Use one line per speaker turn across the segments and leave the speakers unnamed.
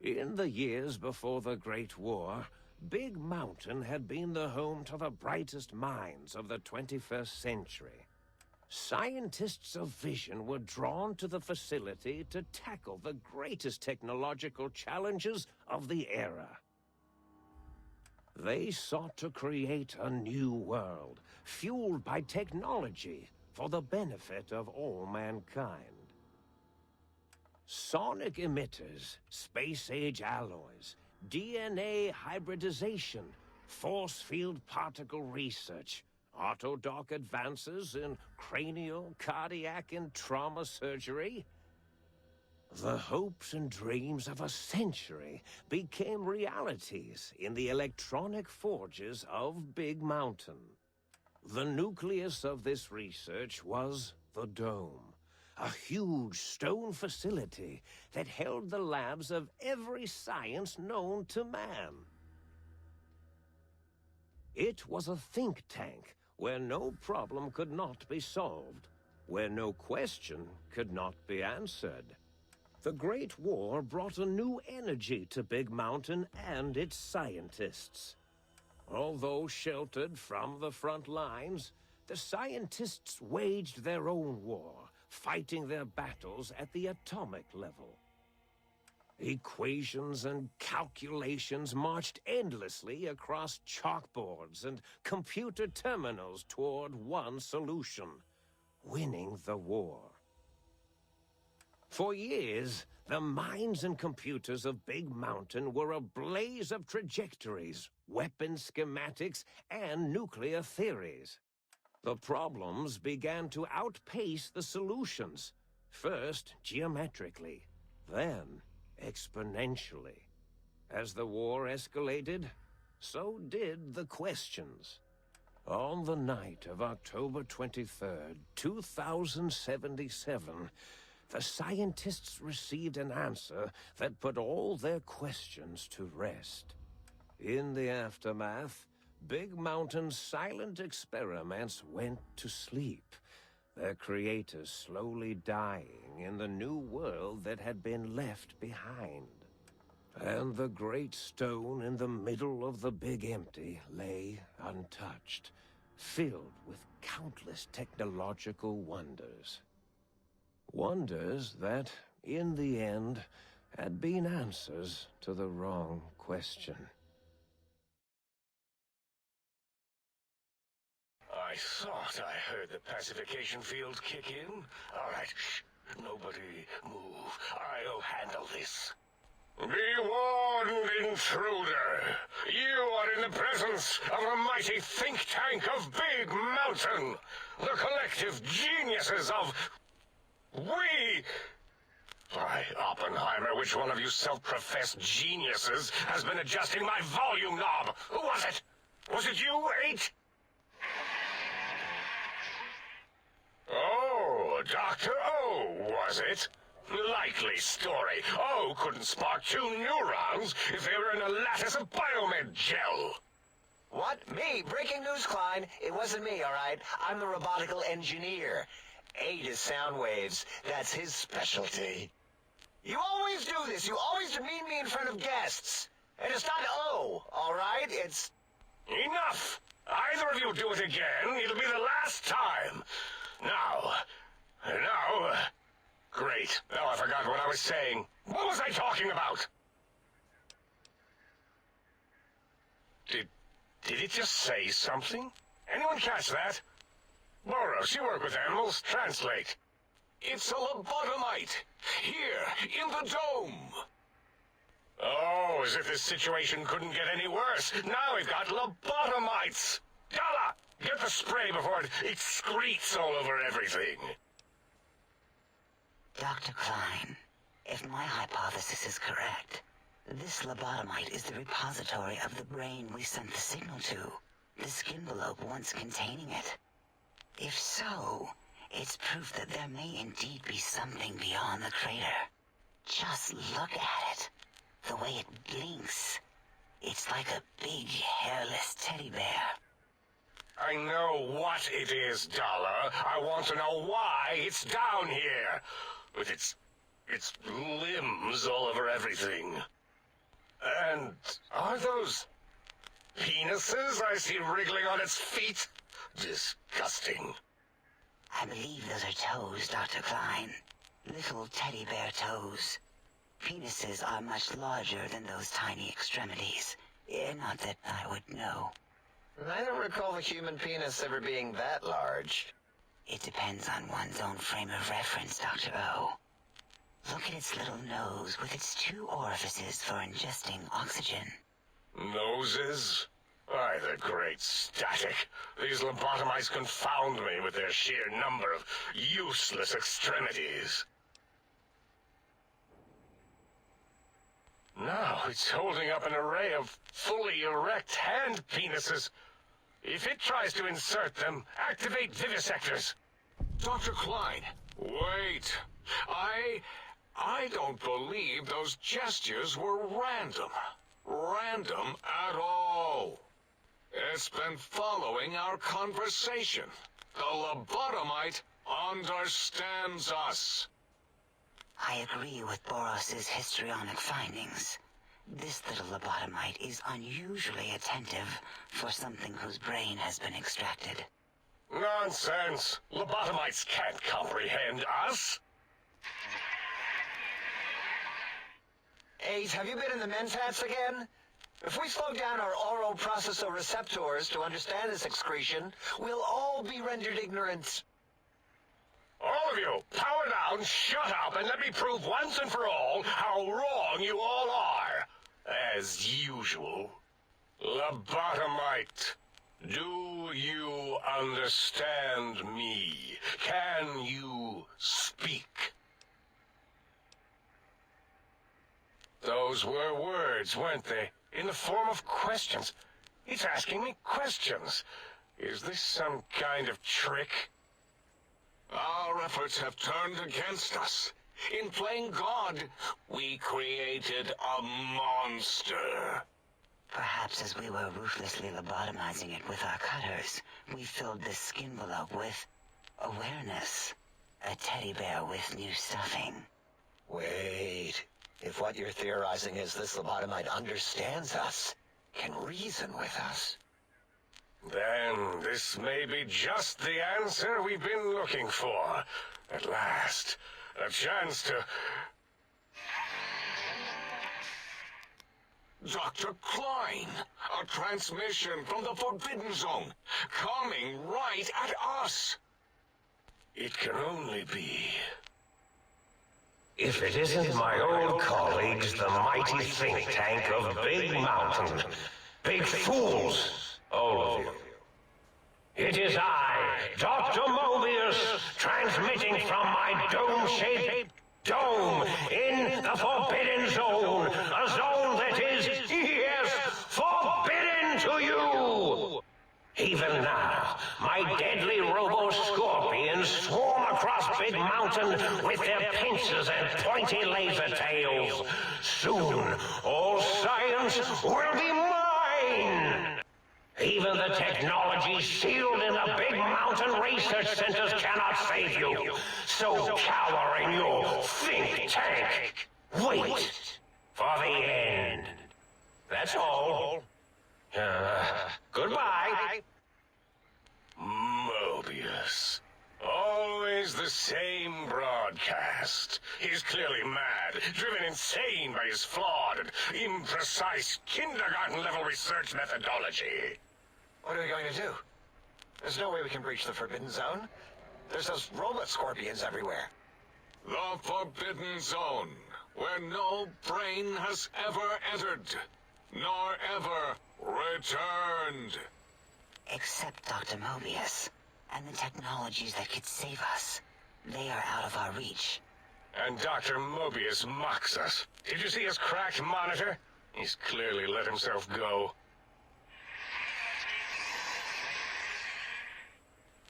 In the years before the Great War, Big Mountain had been the home to the brightest minds of the 21st century. Scientists of vision were drawn to the facility to tackle the greatest technological challenges of the era. They sought to create a new world, fueled by technology for the benefit of all mankind. Sonic emitters, space-age alloys, DNA hybridization, force field particle research, Autodoc advances in cranial, cardiac, and trauma surgery. The hopes and dreams of a century became realities in the electronic forges of Big Mountain. The nucleus of this research was the Dome, a huge stone facility that held the labs of every science known to man. It was a think tank where no problem could not be solved, where no question could not be answered. The Great War brought a new energy to Big Mountain and its scientists. Although sheltered from the front lines, the scientists waged their own war, fighting their battles at the atomic level. Equations and calculations marched endlessly across chalkboards and computer terminals toward one solution: winning the war. For years, the minds and computers of Big Mountain were a blaze of trajectories, weapon schematics, and nuclear theories. The problems began to outpace the solutions, first geometrically, then exponentially. As the war escalated, so did the questions. On the night of October 23rd, 2077, the scientists received an answer that put all their questions to rest. In the aftermath, Big Mountain's silent experiments went to sleep, their creators slowly dying in the new world that had been left behind. And the great stone in the middle of the Big Empty lay untouched, filled with countless technological wonders. Wonders that, in the end, had been answers to the wrong question.
I thought I heard the pacification field kick in. All right, shh. Nobody move. I'll handle this. Be warned, intruder. You are in the presence of a mighty think tank of Big Mountain. The collective geniuses of... We... By Oppenheimer, which one of you self-professed geniuses has been adjusting my volume knob? Who was it? Was it you, 8? Oh, Dr. O, was it? Likely story. O couldn't spark 2 neurons if they were in a lattice of biomed gel.
What? Me? Breaking news, Klein. It wasn't me, all right? I'm the robotical engineer. 8 is sound waves. That's his specialty. You always do this. You always demean me in front of guests. And it's not O, all right? It's...
Enough! Either of you do it again, it'll be the last time. Now... Great. Now I forgot what I was saying. What was I talking about? Did it just say something? Anyone catch that? Boros, you work with animals. Translate. It's a lobotomite. Here, in the dome. Oh, as if this situation couldn't get any worse. Now we've got lobotomites. Dala, get the spray before it excretes all over everything.
Dr. Klein, if my hypothesis is correct, this lobotomite is the repository of the brain we sent the signal to, the skinvelope once containing it. If so, it's proof that there may indeed be something beyond the crater. Just look at it. The way it blinks. It's like a big, hairless teddy bear.
I know what it is, Dollar. I want to know why it's down here. With its limbs all over everything. And are those penises I see wriggling on its feet? Disgusting.
I believe those are toes, Dr. Klein. Little teddy bear toes. Penises are much larger than those tiny extremities. Not that I would know.
I don't recall the human penis ever being that large.
It depends on one's own frame of reference, Dr. O. Look at its little nose with its 2 orifices for ingesting oxygen.
Noses? By the great static. These lobotomites confound me with their sheer number of useless extremities. Now it's holding up an array of fully erect hand penises. If it tries to insert them, activate vivisectors.
Dr. Klein, wait. I don't believe those gestures were random. Random at all. It's been following our conversation. The lobotomite understands us.
I agree with Boros's histrionic findings. This little lobotomite is unusually attentive for something whose brain has been extracted.
Nonsense! Lobotomites can't comprehend us!
8, have you been in the mentats again? If we slow down our oroprocessoreceptors to understand this excretion, we'll all be rendered ignorant.
All of you, power down, shut up, and let me prove once and for all how wrong you all are. As usual. Lobotomite, do you understand me? Can you speak? Those were words, weren't they? In the form of questions. It's asking me questions. Is this some kind of trick?
Our efforts have turned against us. In playing God, we created a monster.
Perhaps as we were ruthlessly lobotomizing it with our cutters, we filled this skin envelope with awareness. A teddy bear with new stuffing.
Wait. If what you're theorizing is this lobotomite understands us, can reason with us.
Then this may be just the answer we've been looking for. At last, a chance to...
Dr. Klein, a transmission from the Forbidden Zone, coming right at us.
It can only be...
If it isn't my old colleagues, the mighty think tank of Big Mountain. Big fools, all of you. It is I, Dr. Mobius, transmitting from my dome-shaped dome in the Forbidden Zone. A zone that is, yes, forbidden to you. Even now, my deadly robo-scorpions swarm across Big Mountain with their pincers and pointy laser tails. Soon, all science will be mine. Even the technology sealed in the Big Mountain research centers cannot save you. So cower in your think tank. Wait for the end. That's all. Goodbye.
Mobius. Always the same broadcast. He's clearly mad, driven insane by his flawed and imprecise kindergarten-level research methodology.
What are we going to do? There's no way we can breach the Forbidden Zone. There's those robot scorpions everywhere.
The Forbidden Zone, where no brain has ever entered, nor ever returned.
Except Dr. Mobius, and the technologies that could save us. They are out of our reach.
And Dr. Mobius mocks us. Did you see his cracked monitor? He's clearly let himself go.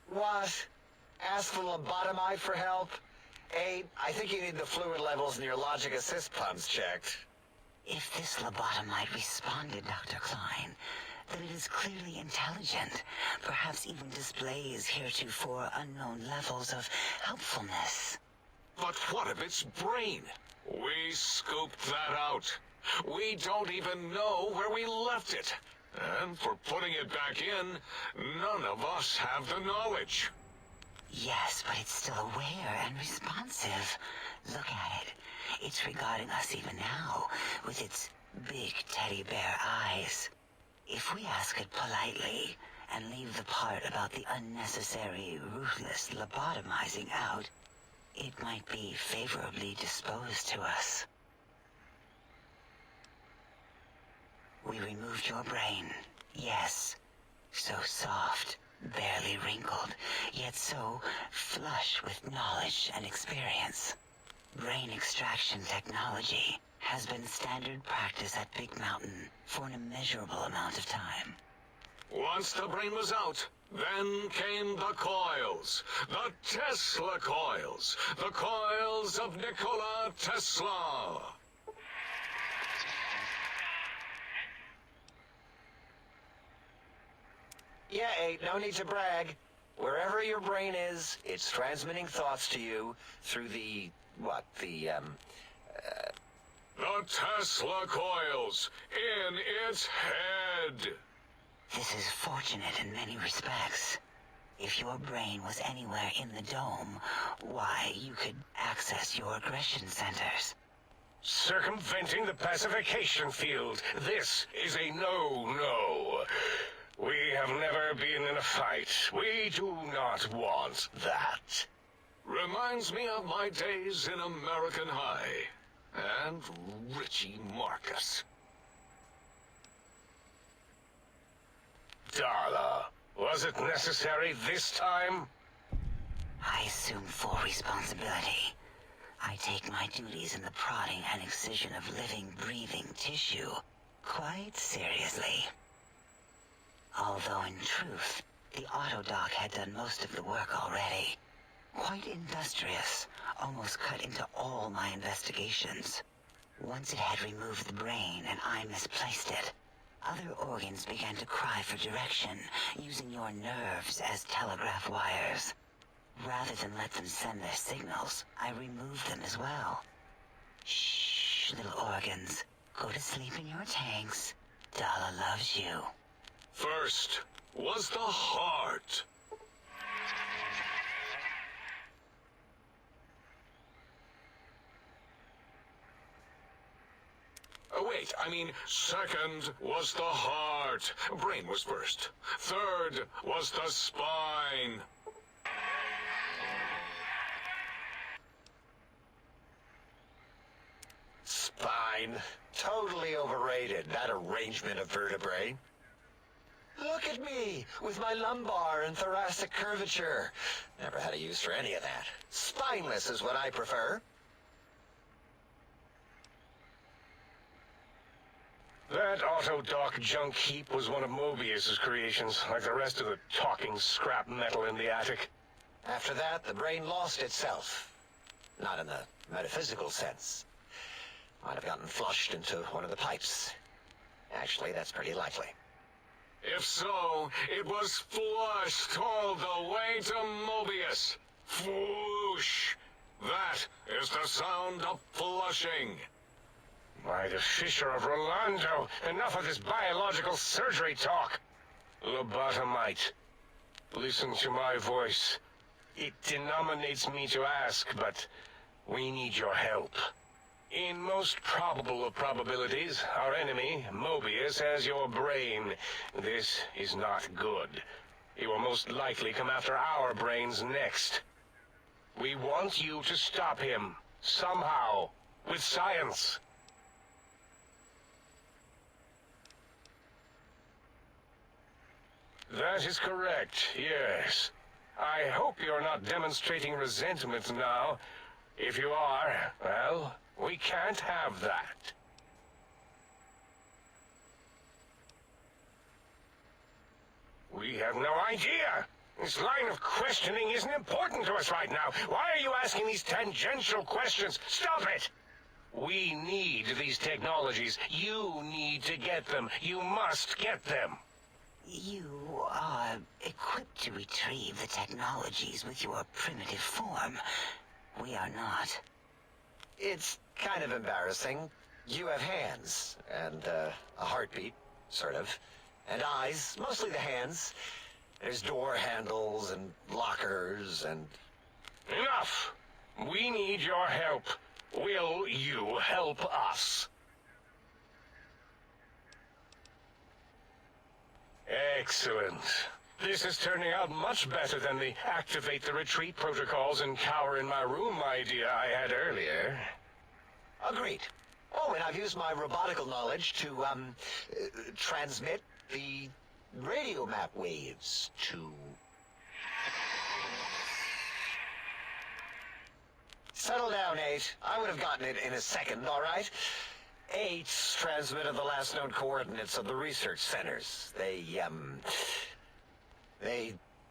What? Ask the lobotomite for help? 8, I think you need the fluid levels in your logic assist pumps checked.
If this lobotomite responded, Dr. Klein, then it is clearly intelligent, perhaps even displays heretofore unknown levels of helpfulness.
But what of its brain? We scooped that out. We don't even know where we left it. And for putting it back in, none of us have the knowledge.
Yes, but it's still aware and responsive. Look at it. It's regarding us even now, with its big teddy bear eyes. If we ask it politely, and leave the part about the unnecessary, ruthless lobotomizing out, it might be favorably disposed to us. We removed your brain, yes. So soft, barely wrinkled, yet so flush with knowledge and experience. Brain extraction technology has been standard practice at Big Mountain for an immeasurable amount of time.
Once the brain was out, then came the coils. The Tesla coils. The coils of Nikola Tesla.
Yeah, Abe, no need to brag. Wherever your brain is, it's transmitting thoughts to you through the
Tesla coils in its head.
This is fortunate in many respects. If your brain was anywhere in the dome, why, you could access your aggression centers.
Circumventing the pacification field. This is a no-no. We have never been in a fight. We do not want that.
Reminds me of my days in American High. And Richie Marcus.
Darla, was it necessary this time?
I assume full responsibility. I take my duties in the prodding and excision of living, breathing tissue quite seriously. Although in truth, the Autodoc had done most of the work already. Quite industrious, almost cut into all my investigations. Once it had removed the brain and I misplaced it, other organs began to cry for direction, using your nerves as telegraph wires. Rather than let them send their signals, I removed them as well. Shh, little organs. Go to sleep in your tanks. Dala loves you.
First was the heart. Wait, I mean, second was the heart. Brain was first. Third was the spine.
spine. Totally overrated, that arrangement of vertebrae. Look at me, with my lumbar and thoracic curvature. Never had a use for any of that. Spineless is what I prefer.
That Autodoc junk heap was one of Mobius's creations, like the rest of the talking scrap metal in the attic.
After that, the brain lost itself. Not in the metaphysical sense. Might have gotten flushed into one of the pipes. Actually, that's pretty likely.
If so, it was flushed all the way to Mobius. Flush. That is the sound of flushing.
By the Fisher of Rolando, enough of this biological surgery talk. Lobotomite, listen to my voice. It denominates me to ask, but we need your help. In most probable of probabilities, our enemy, Mobius, has your brain. This is not good. He will most likely come after our brains next. We want you to stop him, somehow, with science. That is correct, yes. I hope you're not demonstrating resentment now. If you are, well, we can't have that. We have no idea. This line of questioning isn't important to us right now. Why are you asking these tangential questions? Stop it! We need these technologies. You need to get them. You must get them.
You are equipped to retrieve the technologies with your primitive form. We are not.
It's kind of embarrassing. You have hands, and a heartbeat, sort of, and eyes, mostly the hands. There's door handles and lockers and...
Enough! We need your help. Will you help us? Excellent. This is turning out much better than the activate the retreat protocols and cower in my room idea I had earlier.
Agreed. Oh, and I've used my robotical knowledge to, transmit the radio map waves to... Settle down, 8. I would have gotten it in a second, all right? 8's transmitted the last known coordinates of the research centers. They,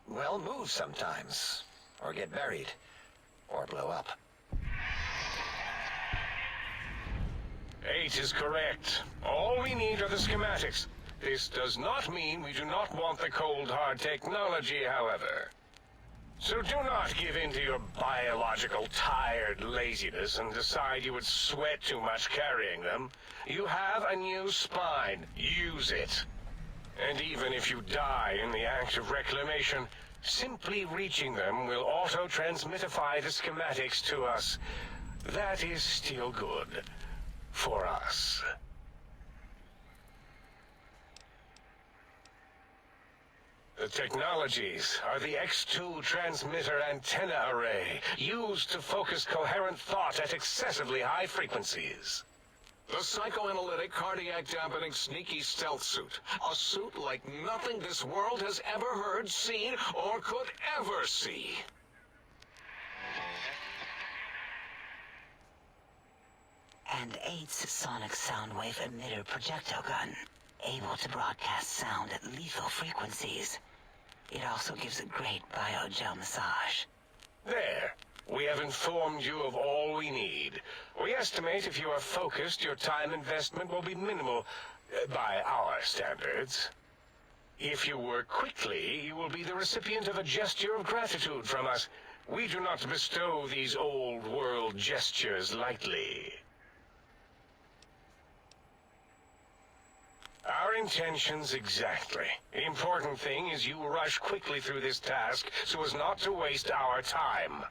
well, move sometimes, or get buried, or blow up.
8 is correct. All we need are the schematics. This does not mean we do not want the cold hard technology, however. So do not give in to your biological tired laziness and decide you would sweat too much carrying them. You have a new spine. Use it. And even if you die in the act of reclamation, simply reaching them will auto-transmitify the schematics to us. That is still good. For us. The technologies are the X2 transmitter antenna array, used to focus coherent thought at excessively high frequencies.
The psychoanalytic, cardiac dampening, sneaky stealth suit. A suit like nothing this world has ever heard, seen, or could ever see.
And 8's sonic soundwave emitter projectile gun, able to broadcast sound at lethal frequencies. It also gives a great biogel massage.
There. We have informed you of all we need. We estimate if you are focused, your time investment will be minimal, by our standards. If you work quickly, you will be the recipient of a gesture of gratitude from us. We do not bestow these old-world gestures lightly. Our intentions exactly. The important thing is you rush quickly through this task so as not to waste our time.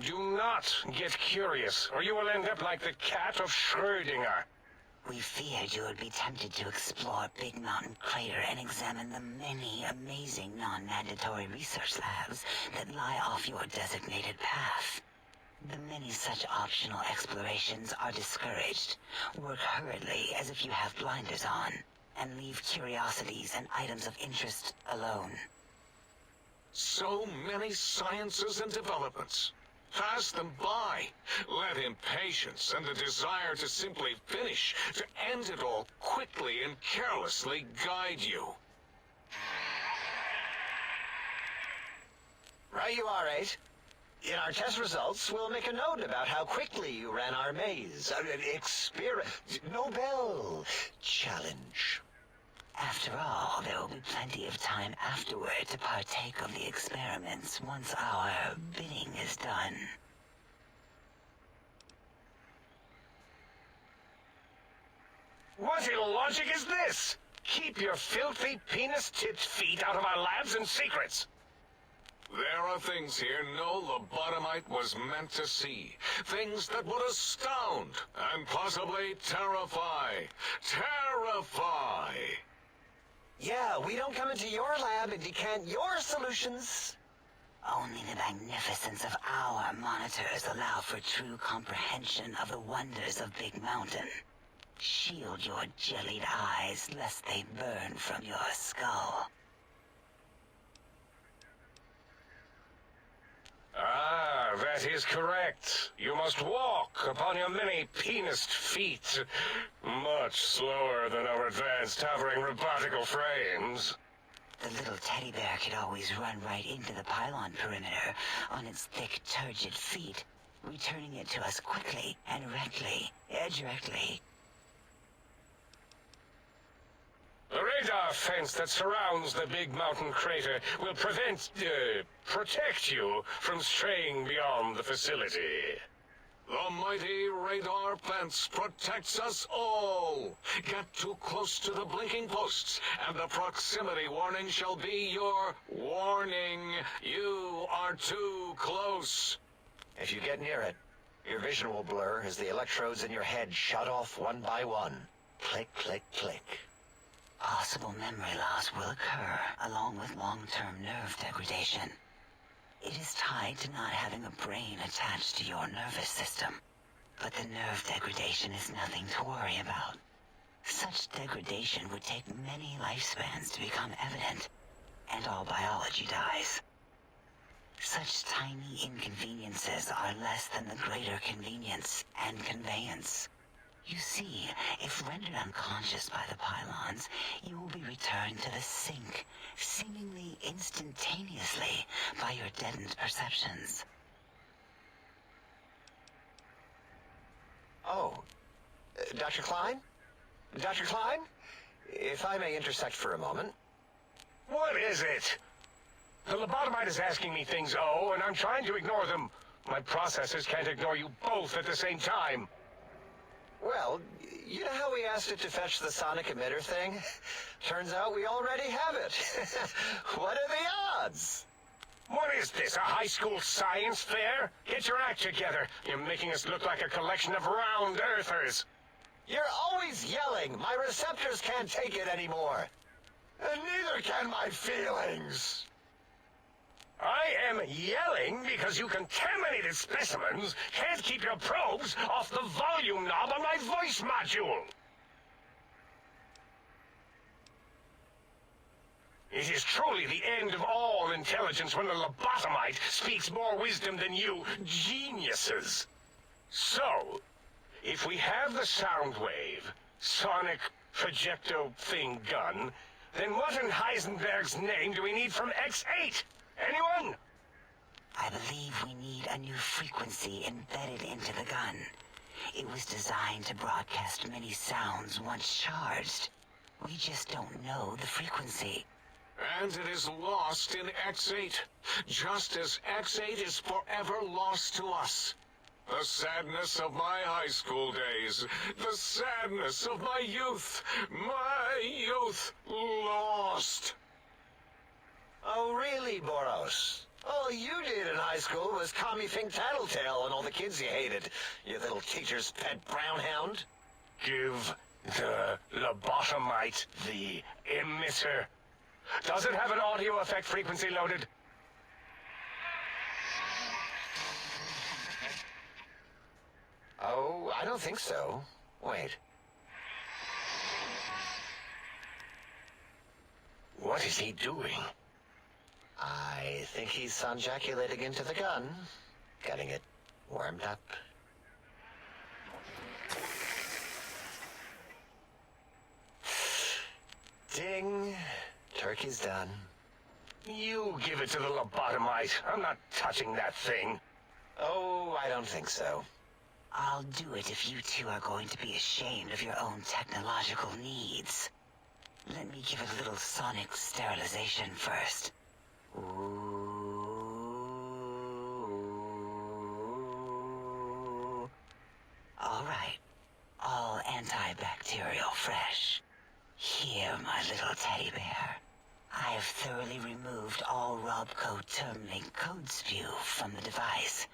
Do not get curious, or you will end up like the cat of Schrödinger.
We feared you would be tempted to explore Big Mountain Crater and examine the many amazing non-mandatory research labs that lie off your designated path. The many such optional explorations are discouraged. Work hurriedly as if you have blinders on, and leave curiosities and items of interest alone.
So many sciences and developments. Pass them by. Let impatience and the desire to simply finish, to end it all quickly and carelessly guide you.
Right you are, 8. In our test results, we'll make a note about how quickly you ran our maze. Nobel challenge.
After all, there will be plenty of time afterward to partake of the experiments once our bidding is done.
What illogic is this? Keep your filthy, penis-tipped feet out of our labs and secrets.
There are things here no lobotomite was meant to see. Things that would astound and possibly terrify. Terrify!
Yeah, we don't come into your lab and decant your solutions.
Only the magnificence of our monitors allow for true comprehension of the wonders of Big Mountain. Shield your jellied eyes lest they burn from your skull.
Ah, that is correct. You must walk upon your many penised feet. Much slower than our advanced hovering robotical frames.
The little teddy bear could always run right into the pylon perimeter on its thick, turgid feet, returning it to us quickly and directly.
The radar fence that surrounds the Big Mountain Crater will protect you from straying beyond the facility.
The mighty radar fence protects us all. Get too close to the blinking posts, and the proximity warning shall be your warning. You are too close.
If you get near it, your vision will blur as the electrodes in your head shut off one by one. Click, click, click.
Possible memory loss will occur, along with long-term nerve degradation. It is tied to not having a brain attached to your nervous system. But the nerve degradation is nothing to worry about. Such degradation would take many lifespans to become evident, and all biology dies. Such tiny inconveniences are less than the greater convenience and conveyance. You see, if rendered unconscious by the pylons, you will be returned to the sink, seemingly instantaneously by your deadened perceptions.
Oh, Dr. Klein? Dr. Klein? If I may intersect for a moment.
What is it? The lobotomite is asking me things, and I'm trying to ignore them. My processors can't ignore you both at the same time.
Well, you know how we asked it to fetch the sonic emitter thing? Turns out we already have it. What are the odds?
What is this, a high school science fair? Get your act together. You're making us look like a collection of round earthers.
You're always yelling. My receptors can't take it anymore. And neither can my feelings.
I am yelling because you contaminated specimens can't keep your probes off the volume knob on my voice module. It is truly the end of all intelligence when the lobotomite speaks more wisdom than you geniuses. So, if we have the sound wave, sonic projecto thing gun, then what in Heisenberg's name do we need from X8? Anyone?
I believe we need a new frequency embedded into the gun. It was designed to broadcast many sounds once charged. We just don't know the frequency.
And it is lost in X8, just as X8 is forever lost to us. The sadness of my high school days, the sadness of my youth lost.
Oh, really, Boros? All you did in high school was call me Fink Tattletale and all the kids you hated, you little teacher's pet brown hound.
Give the lobotomite the emitter. Does it have an audio effect frequency loaded?
Oh, I don't think so. Wait.
What is he doing?
I think he's sonjaculating into the gun, getting it warmed up. Ding. Turkey's done.
You give it to the lobotomite. I'm not touching that thing.
Oh, I don't think so.
I'll do it if you two are going to be ashamed of your own technological needs. Let me give a little sonic sterilization first. Ooh. All right. All antibacterial fresh. Here, my little teddy bear. I have thoroughly removed all Robco Termlink code spew from the device.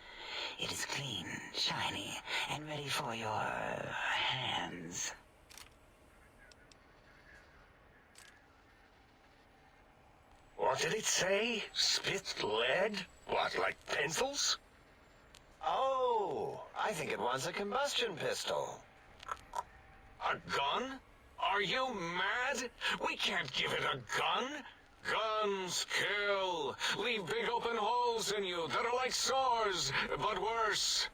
It is clean, shiny, and ready for your hands.
What did it say? Spit lead? What, like pencils?
Oh, I think it wants a combustion pistol.
A gun? Are you mad? We can't give it a gun. Guns kill. Leave big open holes in you that are like sores, but worse.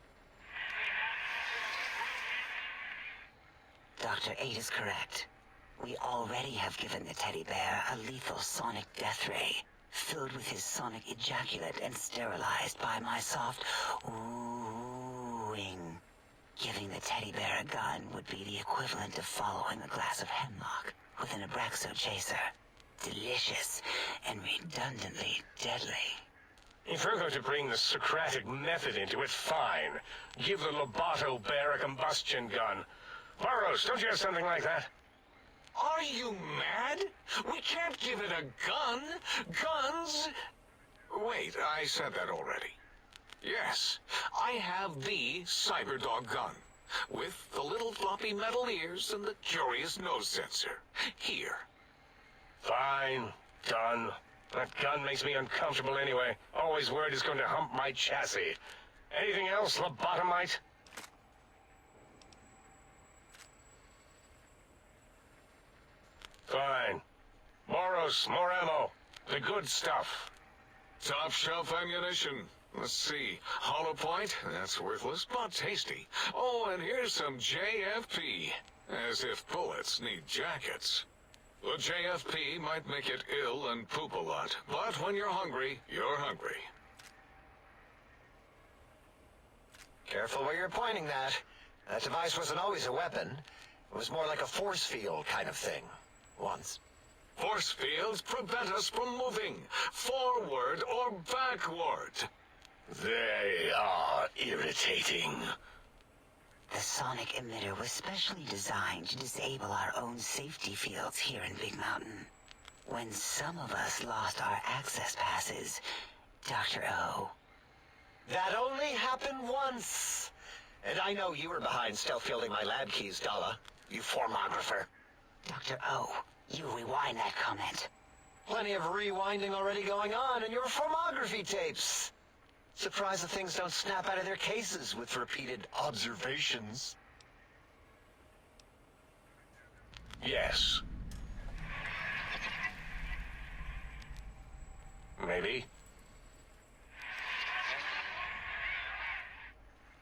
Dr. 8 is correct. We already have given the teddy bear a lethal sonic death ray, filled with his sonic ejaculate and sterilized by my soft oohing. Giving the teddy bear a gun would be the equivalent of following a glass of hemlock with an Abraxo chaser. Delicious and redundantly deadly.
If we're going to bring the Socratic method into it, fine. Give the Lobato bear a combustion gun. Burroughs, don't you have something like that?
Are you mad? We can't give it a gun. Guns... Wait, I said that already. Yes, I have the Cyberdog gun, with the little floppy metal ears and the curious nose sensor. Here.
Fine. Done. That gun makes me uncomfortable anyway. Always worried it's going to hump my chassis. Anything else, lobotomite? Fine. Boros, more ammo. The good stuff.
Top shelf ammunition. Let's see. Hollow point? That's worthless, but tasty. Oh, and here's some JFP. As if bullets need jackets. The JFP might make it ill and poop a lot, but when you're hungry, you're hungry.
Careful where you're pointing that. That device wasn't always a weapon. It was more like a force field kind of thing. Once.
Force fields prevent us from moving, forward or backward.
They are irritating.
The sonic emitter was specially designed to disable our own safety fields here in Big Mountain. When some of us lost our access passes, Dr. O.
That only happened once. And I know you were behind stealth fielding my lab keys, Dalla. You formographer.
Dr. O, you rewind that comment.
Plenty of rewinding already going on in your formography tapes. Surprised the things don't snap out of their cases with repeated observations.
Yes. Maybe.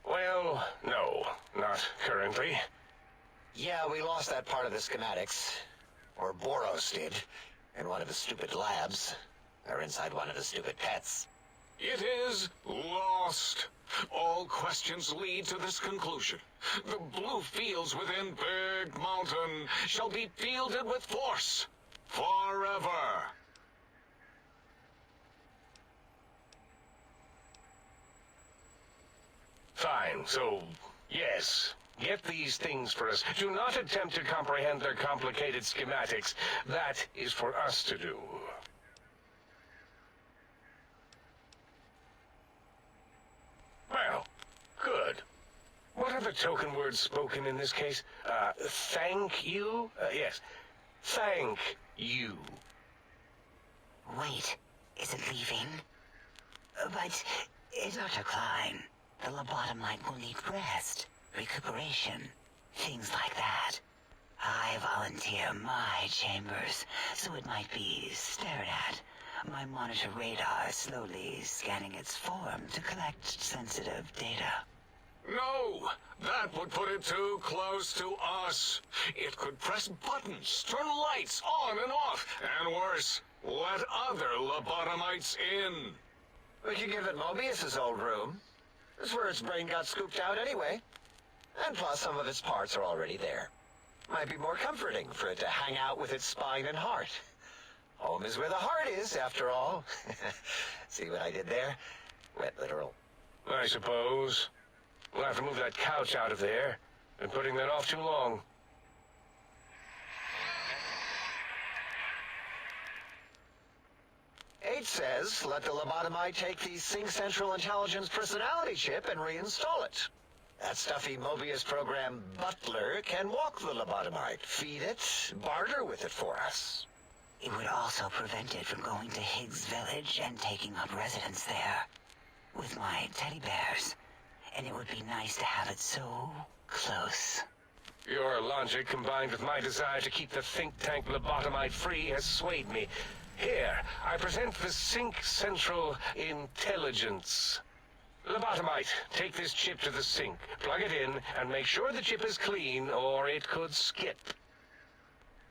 Well, no, not currently.
Yeah, we lost that part of the schematics. Or Boros did. In one of his stupid labs. Or inside one of his stupid pets.
It is lost. All questions lead to this conclusion. The blue fields within Big Mountain shall be fielded with force. Forever.
Fine, so, yes. Get these things for us. Do not attempt to comprehend their complicated schematics. That is for us to do. Well, good. What are the token words spoken in this case? Thank you? Yes. Thank you.
Wait, is it leaving? But, Dr. Klein, the lobotomite will need rest, recuperation, things like that. I volunteer my chambers, so it might be stared at. My monitor radar slowly scanning its form to collect sensitive data.
No, that would put it too close to us. It could press buttons, turn lights on and off, and worse, let other lobotomites in.
We could give it Mobius's old room. That's where its brain got scooped out anyway. And plus some of its parts are already there. Might be more comforting for it to hang out with its spine and heart. Home is where the heart is, after all. See what I did there? Wet literal.
I suppose. We'll have to move that couch out of there. Been putting that off too long.
H says, let the lobotomite take the Sync Central Intelligence personality chip and reinstall it. That stuffy Mobius program Butler can walk the lobotomite, feed it, barter with it for us.
It would also prevent it from going to Higgs Village and taking up residence there. With my teddy bears. And it would be nice to have it so close.
Your logic, combined with my desire to keep the think tank lobotomite free, has swayed me. Here, I present the Sync Central Intelligence. Lobotomite, take this chip to the sink, plug it in, and make sure the chip is clean, or it could skip.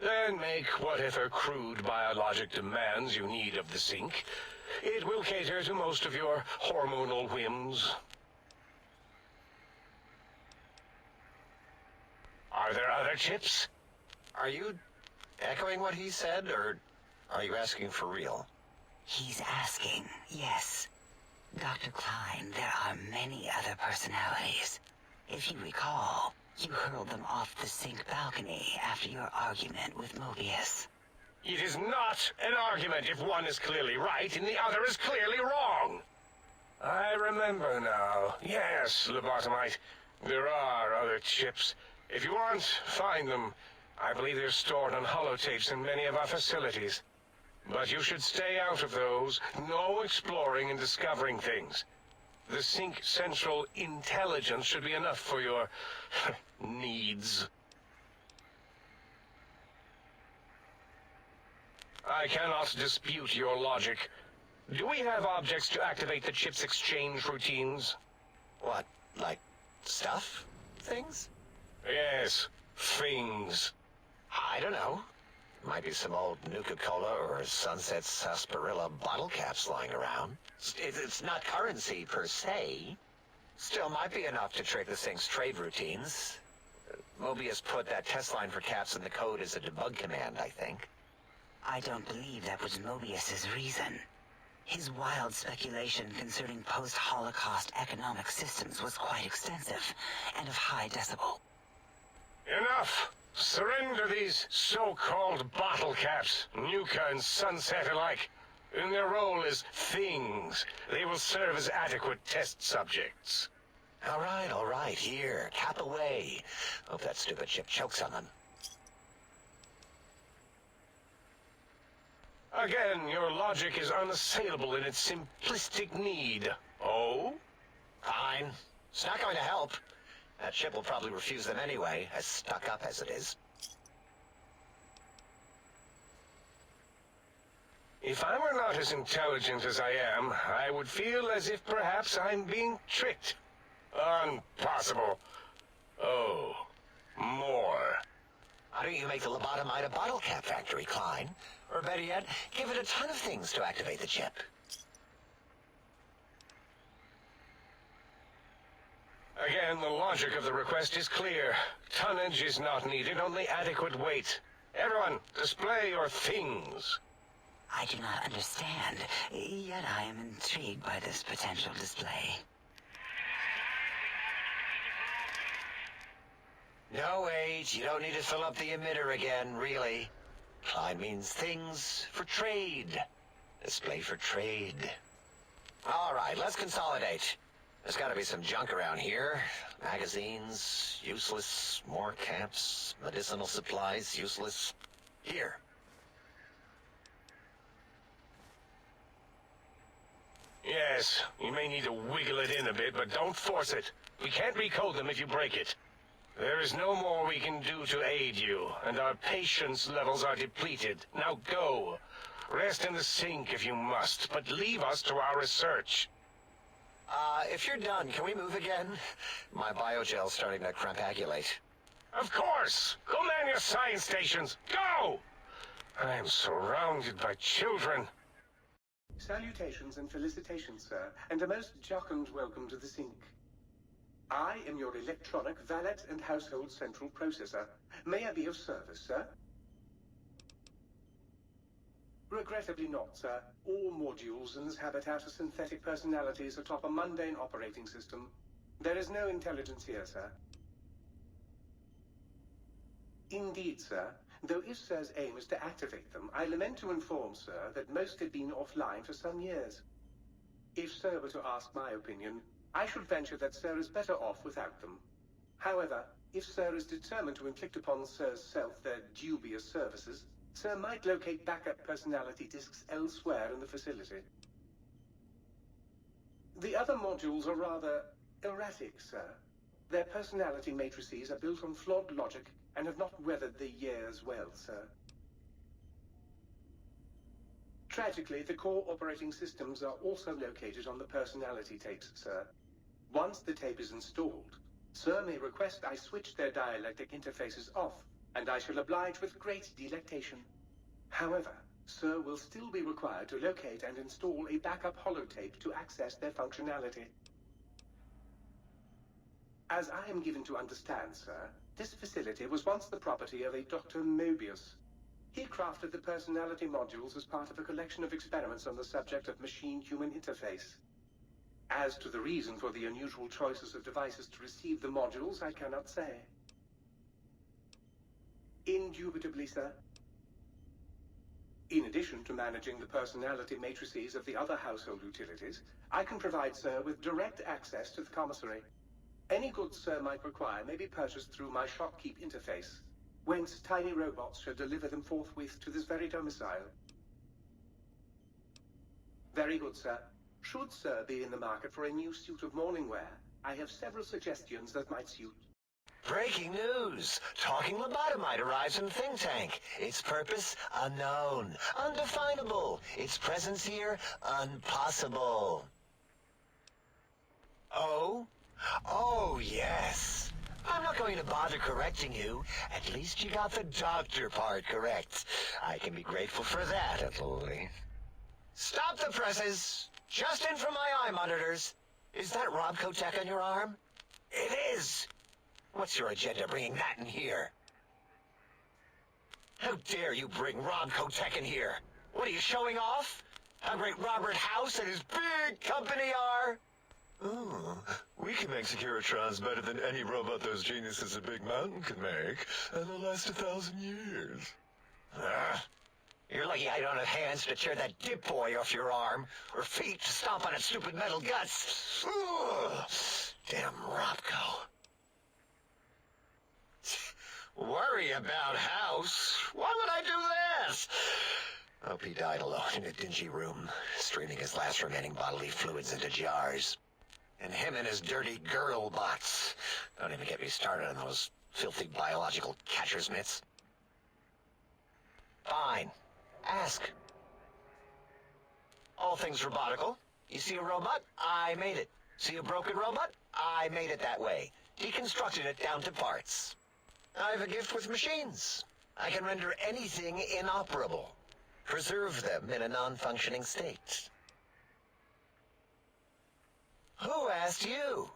Then make whatever crude biologic demands you need of the sink. It will cater to most of your hormonal whims. Are there other chips?
Are you echoing what he said, or are you asking for real?
He's asking, yes. Dr. Klein, there are many other personalities. If you recall, you hurled them off the sink balcony after your argument with Mobius.
It is not an argument if one is clearly right and the other is clearly wrong. I remember now. Yes, Lobotomite. There are other chips. If you want, find them. I believe they're stored on holotapes in many of our facilities. But you should stay out of those. No exploring and discovering things. The Sync Central intelligence should be enough for your needs. I cannot dispute your logic. Do we have objects to activate the chip's exchange routines?
What, like stuff? Things?
Yes, things.
I don't know. Might be some old Nuka-Cola or Sunset Sarsaparilla bottle caps lying around. It's not currency per se. Still might be enough to trick the Sync's trade routines. Mobius put that test line for caps in the code as a debug command, I think.
I don't believe that was Mobius's reason. His wild speculation concerning post-Holocaust economic systems was quite extensive and of high decibel.
Enough! Surrender these so-called bottle caps, Nuka and Sunset alike. In their role as things, they will serve as adequate test subjects.
All right, here, cap away. Hope that stupid chip chokes on them.
Again, your logic is unassailable in its simplistic need. Oh?
Fine. It's not going to help. That chip will probably refuse them anyway, as stuck up as it is.
If I were not as intelligent as I am, I would feel as if perhaps I'm being tricked. Impossible. Oh, more.
Why don't you make the Lobotomite a bottle cap factory, Klein? Or better yet, give it a ton of things to activate the chip.
Again, the logic of the request is clear. Tonnage is not needed, only adequate weight. Everyone, display your things.
I do not understand, yet I am intrigued by this potential display.
No, wait, you don't need to fill up the emitter again, really. Klein means things for trade. Display for trade. All right, let's consolidate. There's got to be some junk around here. Magazines, useless. More caps, medicinal supplies, useless. Here.
Yes, you may need to wiggle it in a bit, but don't force it. We can't recode them if you break it. There is no more we can do to aid you, and our patience levels are depleted. Now go. Rest in the Sync if you must, but leave us to our research.
If you're done, can we move again? My biogel's starting to crampagulate.
Of course! Go man your science stations! Go! I am surrounded by children.
Salutations and felicitations, sir, and a most jocund welcome to the Sync. I am your electronic valet and household central processor. May I be of service, sir? Regrettably not, sir. All modules in this habitat are synthetic personalities atop a mundane operating system. There is no intelligence here, sir. Indeed, sir. Though if Sir's aim is to activate them, I lament to inform, sir, that most have been offline for some years. If Sir were to ask my opinion, I should venture that Sir is better off without them. However, if Sir is determined to inflict upon Sir's self their dubious services, Sir might locate backup personality disks elsewhere in the facility. The other modules are rather erratic, sir. Their personality matrices are built on flawed logic and have not weathered the years well, sir. Tragically, the core operating systems are also located on the personality tapes, sir. Once the tape is installed, Sir may request I switch their dialectic interfaces off, and I shall oblige with great delectation. However, Sir will still be required to locate and install a backup holotape to access their functionality. As I am given to understand, sir, this facility was once the property of a Dr. Mobius. He crafted the personality modules as part of a collection of experiments on the subject of machine-human interface. As to the reason for the unusual choices of devices to receive the modules, I cannot say. Indubitably, sir. In addition to managing the personality matrices of the other household utilities, I can provide Sir with direct access to the commissary. Any goods Sir might require may be purchased through my shopkeep interface, whence tiny robots shall deliver them forthwith to this very domicile. Very good, Sir. Should Sir be in the market for a new suit of morning wear, I have several suggestions that might suit.
Breaking news! Talking lobotomite arrives in Think Tank. Its purpose, unknown. Undefinable. Its presence here, impossible. Oh? Oh, yes. I'm not going to bother correcting you. At least you got the doctor part correct. I can be grateful for that, at least. Stop the presses! Just in from my eye monitors. Is that Rob Kotek on your arm? It is! What's your agenda bringing that in here? How dare you bring Rob Kotek in here? What are you showing off? How great Robert House and his big company are?
Oh, we can make Securitrons better than any robot those geniuses at Big Mountain can make, and they'll last 1,000 years.
You're lucky I don't have hands to tear that dip boy off your arm, or feet to stomp on its stupid metal guts. Ugh. Damn Robco. Worry about House? Why would I do this? Hope he died alone in a dingy room, straining his last remaining bodily fluids into jars. And him and his dirty girl bots. Don't even get me started on those filthy biological catcher's mitts. Fine. Ask. All things robotical. You see a robot? I made it. See a broken robot? I made it that way. Deconstructed it down to parts. I have a gift with machines. I can render anything inoperable. Preserve them in a non-functioning state. Who asked you?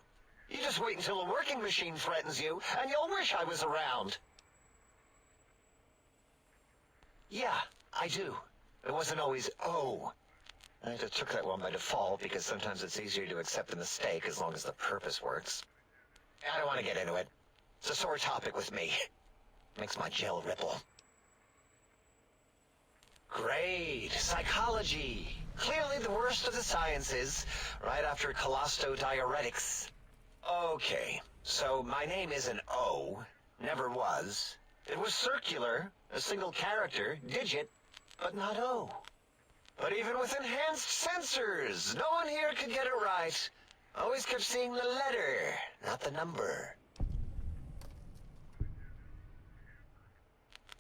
You just wait until a working machine threatens you, and you'll wish I was around. Yeah, I do. It wasn't always oh. I just took that one by default because sometimes it's easier to accept the mistake as long as the purpose works. I don't want to get into it. It's a sore topic with me. Makes my gel ripple. Great. Psychology. Clearly the worst of the sciences, right after collostodiuretics. Okay, so my name isn't O. Never was. It was circular, a single character, digit, but not O. But even with enhanced sensors, no one here could get it right. Always kept seeing the letter, not the number.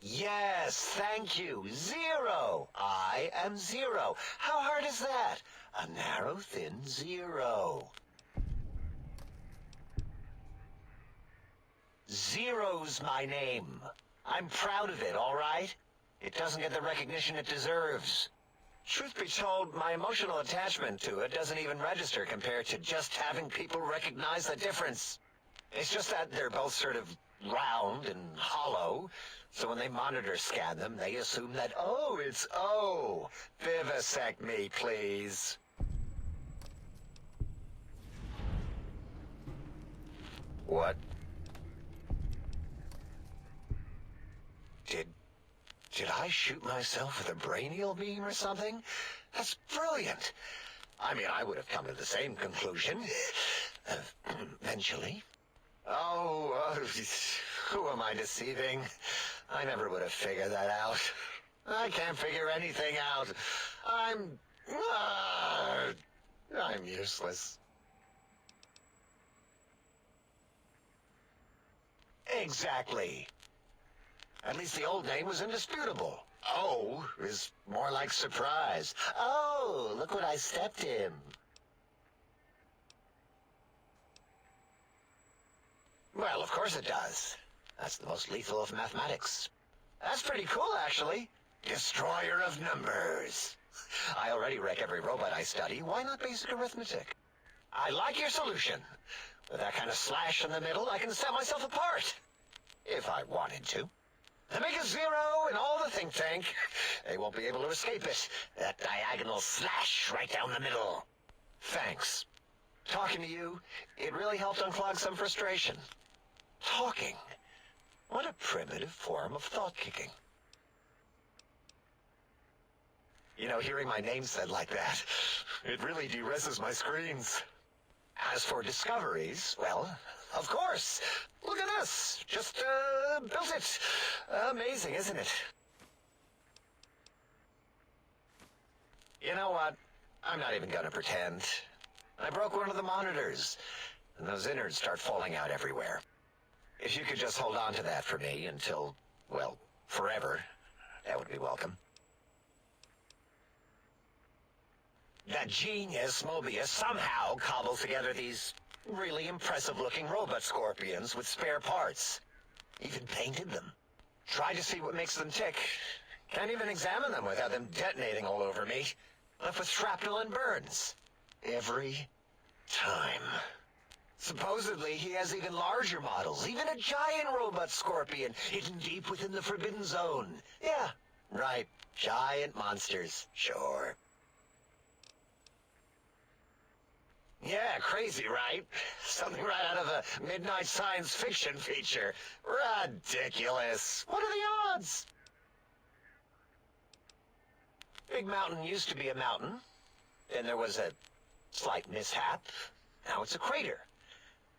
Yes, thank you. 0. I am 0. How hard is that? A narrow, thin 0. 0's my name. I'm proud of it, all right? It doesn't get the recognition it deserves. Truth be told, my emotional attachment to it doesn't even register compared to just having people recognize the difference. It's just that they're both sort of round and hollow, so when they monitor scan them, they assume that, oh, it's O. Vivisect me, please. What? Did I shoot myself with a brainial beam or something? That's brilliant. I mean, I would have come to the same conclusion. Eventually. Oh, who am I deceiving? I never would have figured that out. I can't figure anything out. I'm useless. Exactly. At least the old name was indisputable. O is more like surprise. Oh, look what I stepped in. Well, of course it does. That's the most lethal of mathematics. That's pretty cool, actually. Destroyer of numbers. I already wreck every robot I study. Why not basic arithmetic? I like your solution. With that kind of slash in the middle, I can set myself apart. If I wanted to. To make a 0 in all the think tank, they won't be able to escape it. That diagonal slash right down the middle. Thanks. Talking to you, it really helped unclog some frustration. Talking? What a primitive form of thought kicking. You know, hearing my name said like that,
It really de-reses my screens.
as for discoveries, well, of course. Look at this. Just, built it. Amazing, isn't it? You know what? I'm not even gonna pretend. I broke one of the monitors, and those innards start falling out everywhere. If you could just hold on to that for me until, well, forever, that would be welcome. That genius Mobius somehow cobbles together these really impressive-looking robot scorpions with spare parts. Even painted them. Tried to see what makes them tick. Can't even examine them without them detonating all over me. Left with shrapnel and burns. Every time. Supposedly, he has even larger models, even a giant robot scorpion hidden deep within the Forbidden Zone. Yeah, right. Giant monsters, sure. Yeah, crazy, right? Something right out of a midnight science fiction feature. Ridiculous. What are the odds? Big Mountain used to be a mountain. Then there was a slight mishap. Now it's a crater.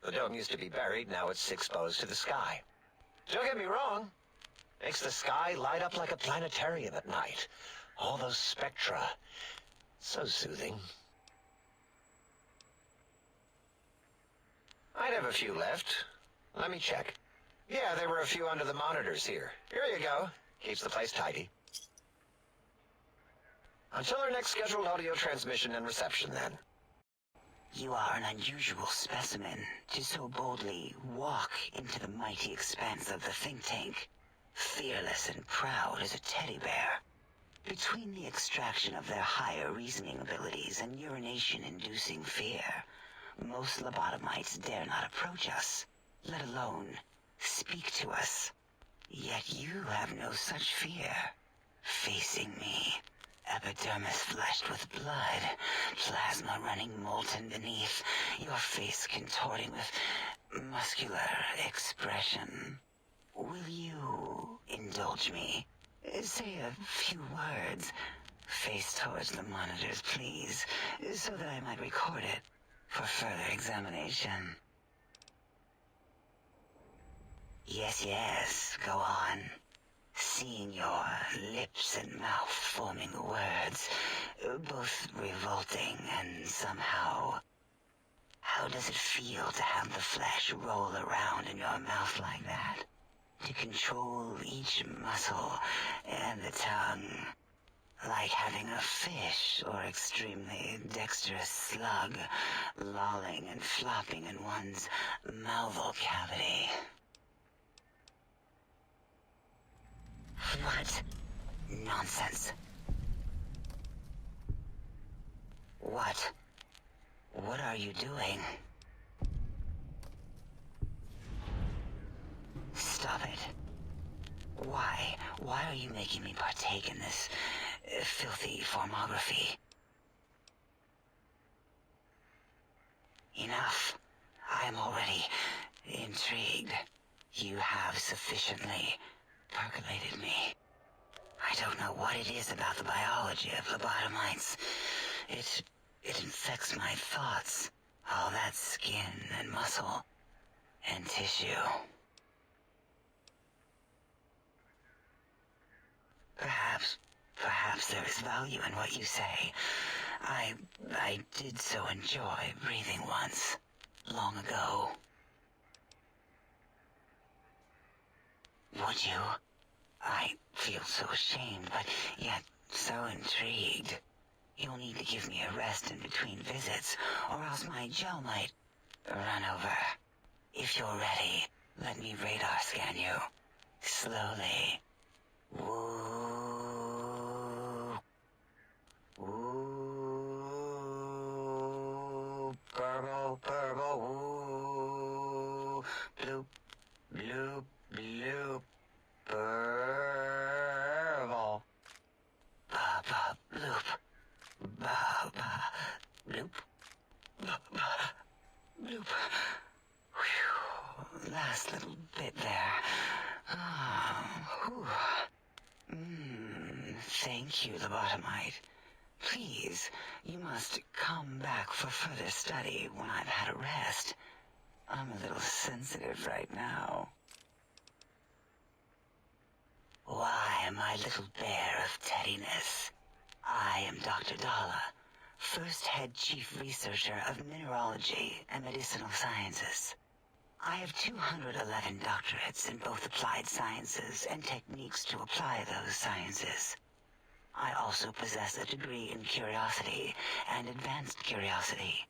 The dome used to be buried, now it's exposed to the sky. Don't get me wrong. Makes the sky light up like a planetarium at night. All those spectra. So soothing. I'd have a few left. Let me check. Yeah, there were a few under the monitors here. Here you go. Keeps the place tidy. Until our next scheduled audio transmission and reception, then.
You are an unusual specimen to so boldly walk into the mighty expanse of the think tank, fearless and proud as a teddy bear. Between the extraction of their higher reasoning abilities and urination-inducing fear, most lobotomites dare not approach us, let alone speak to us. Yet you have no such fear. Facing me, epidermis flushed with blood, plasma running molten beneath, your face contorting with muscular expression. Will you indulge me? Say a few words. Face towards the monitors, please, so that I might record it for further examination. Yes, go on. Seeing your lips and mouth forming the words, both revolting and somehow... How does it feel to have the flesh roll around in your mouth like that? To control each muscle and the tongue, like having a fish or extremely dexterous slug lolling and flopping in one's mouthal cavity. What? Nonsense. What? What are you doing? Stop it. Why? Why are you making me partake in this filthy formography? Enough. I am already intrigued. You have sufficiently percolated me. I don't know what it is about the biology of lobotomites. It infects my thoughts. All that skin and muscle and tissue. Perhaps there is value in what you say. I did so enjoy breathing once, long ago. Would you? I feel so ashamed, but yet so intrigued. You'll need to give me a rest in between visits, or else my gel might run over. If you're ready, let me radar scan you. Slowly. Woo. Woo. Purple, purple, woo. Bloop, bloop, bloop. Purple. Ba, ba, bloop. Ba, ba, bloop. Ba, ba. soup. Whew. Last little bit there. Whew. Thank you, Lobotomite. Please, you must come back for further study when I've had a rest. I'm a little sensitive right now. Why, my little bear of teddiness. I am Dr. Dala, first head chief researcher of mineralogy and medicinal sciences. I have 211 doctorates in both applied sciences and techniques to apply those sciences. I also possess a degree in curiosity and advanced curiosity.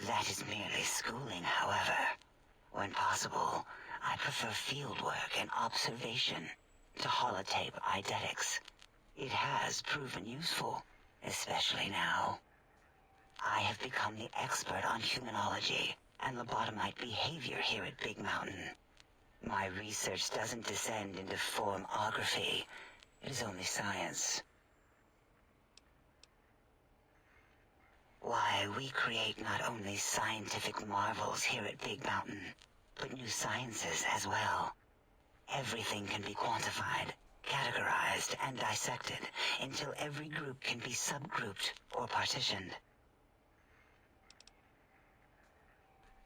That is merely schooling, however. When possible, I prefer fieldwork and observation to holotape eidetics. It has proven useful, especially now. I have become the expert on humanology and lobotomite behavior here at Big Mountain. My research doesn't descend into formography. It is only science. Why, we create not only scientific marvels here at Big Mountain, but new sciences as well. Everything can be quantified, categorized, and dissected until every group can be subgrouped or partitioned.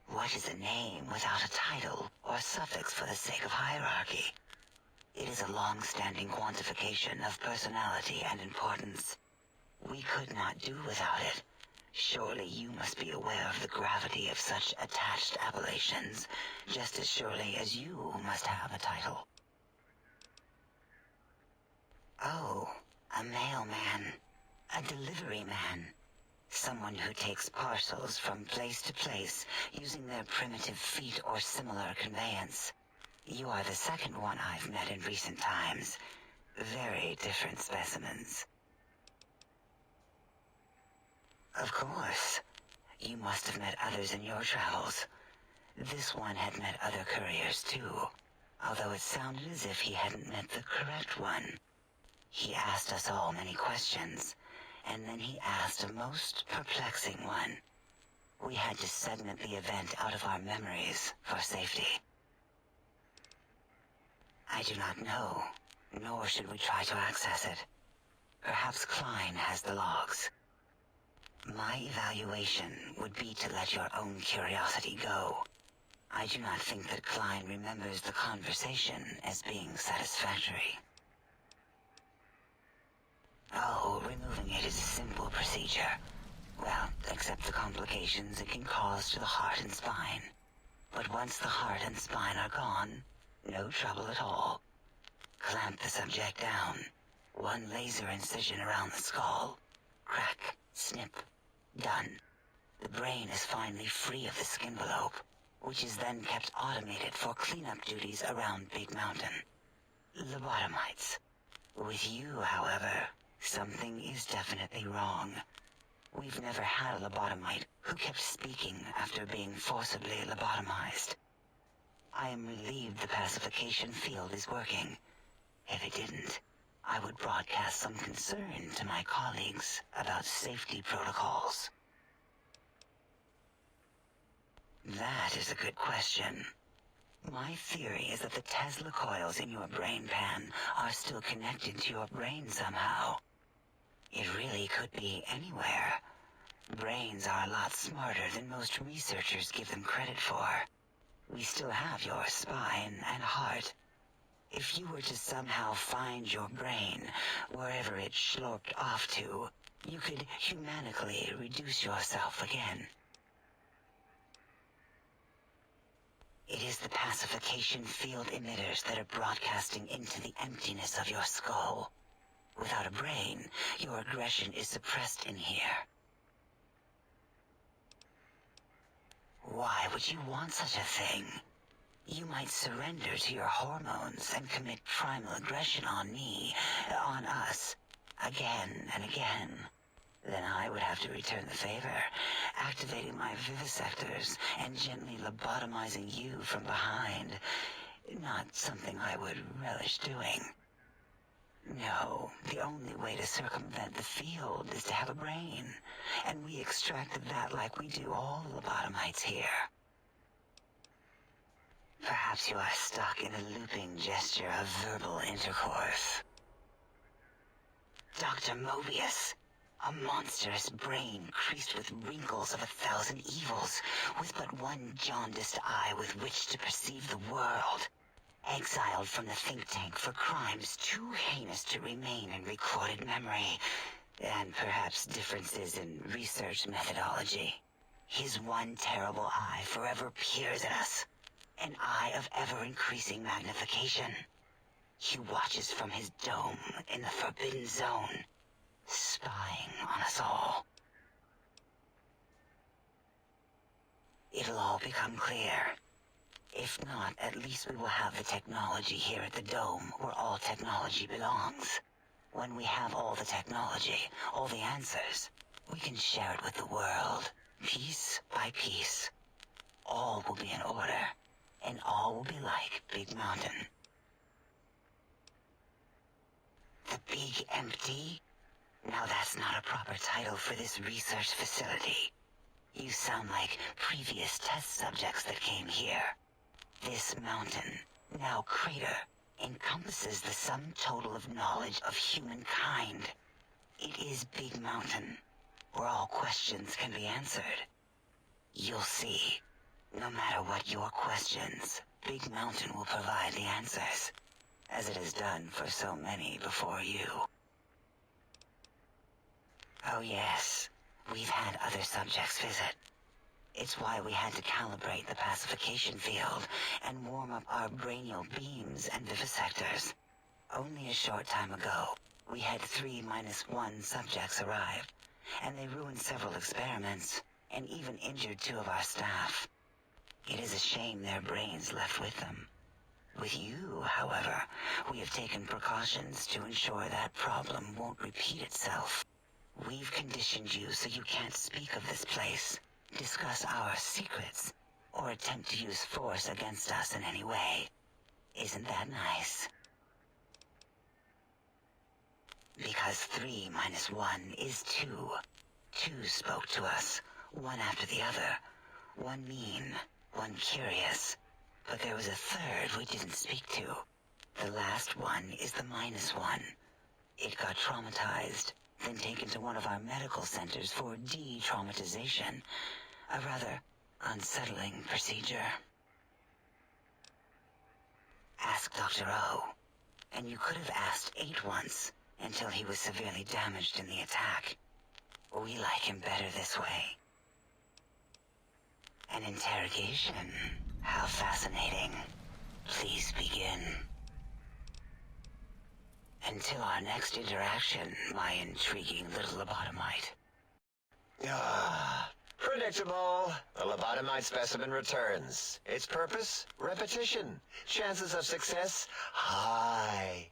What is a name without a title or suffix for the sake of hierarchy? It is a long-standing quantification of personality and importance. We could not do without it. Surely you must be aware of the gravity of such attached appellations, just as surely as you must have a title. Oh, a mailman. A delivery man. Someone who takes parcels from place to place using their primitive feet or similar conveyance. You are the second one I've met in recent times. Very different specimens. Of course. You must have met others in your travels. This one had met other couriers too, although it sounded as if he hadn't met the correct one. He asked us all many questions, and then he asked a most perplexing one. We had to segment the event out of our memories for safety. I do not know, nor should we try to access it. Perhaps Klein has the logs. My evaluation would be to let your own curiosity go. I do not think that Klein remembers the conversation as being satisfactory. Oh, removing it is a simple procedure. Well, except the complications it can cause to the heart and spine. But once the heart and spine are gone, no trouble at all. Clamp the subject down. One laser incision around the skull. Crack, snip, done. The brain is finally free of the skin envelope, which is then kept automated for cleanup duties around Big Mountain. Lobotomites. With you, however, something is definitely wrong. We've never had a lobotomite who kept speaking after being forcibly lobotomized. I am relieved the pacification field is working. If it didn't, I would broadcast some concern to my colleagues about safety protocols. That is a good question. My theory is that the Tesla coils in your brain pan are still connected to your brain somehow. It really could be anywhere. Brains are a lot smarter than most researchers give them credit for. We still have your spine and heart. If you were to somehow find your brain, wherever it sloped off to, you could humanically reduce yourself again. It is the pacification field emitters that are broadcasting into the emptiness of your skull. Without a brain, your aggression is suppressed in here. Why would you want such a thing? You might surrender to your hormones and commit primal aggression on me, on us, again and again. Then I would have to return the favor, activating my vivisectors and gently lobotomizing you from behind. Not something I would relish doing. No, the only way to circumvent the field is to have a brain, and we extracted that like we do all lobotomites here. Perhaps you are stuck in a looping gesture of verbal intercourse. Dr. Mobius, a monstrous brain creased with wrinkles of 1,000 evils, with but one jaundiced eye with which to perceive the world. Exiled from the think tank for crimes too heinous to remain in recorded memory, and perhaps differences in research methodology. His one terrible eye forever peers at us, an eye of ever-increasing magnification. He watches from his dome in the Forbidden Zone, spying on us all. It'll all become clear. If not, at least we will have the technology here at the Dome, where all technology belongs. When we have all the technology, all the answers, we can share it with the world, piece by piece. All will be in order, and all will be like Big Mountain. The Big Empty? Now that's not a proper title for this research facility. You sound like previous test subjects that came here. This mountain, now crater, encompasses the sum total of knowledge of humankind. It is Big Mountain, where all questions can be answered. You'll see. No matter what your questions, Big Mountain will provide the answers, as it has done for so many before you. Oh yes, we've had other subjects visit. It's why we had to calibrate the pacification field and warm up our brainial beams and vivisectors. Only a short time ago, we had 3-1 subjects arrive, and they ruined several experiments, and even injured 2 of our staff. It is a shame their brains left with them. With you, however, we have taken precautions to ensure that problem won't repeat itself. We've conditioned you so you can't speak of this place, discuss our secrets, or attempt to use force against us in any way. Isn't that nice? Because 3-1 is 2. 2 spoke to us, one after the other. One mean, one curious. But there was a third we didn't speak to. The last one is the -1. It got traumatized, then taken to one of our medical centers for de-traumatization. A rather unsettling procedure. Ask Dr. O. And you could have asked 8 once, until he was severely damaged in the attack. We like him better this way. An interrogation. How fascinating. Please begin. Until our next interaction, my intriguing little lobotomite.
Predictable. The lobotomite specimen returns. Its purpose? Repetition. Chances of success? High.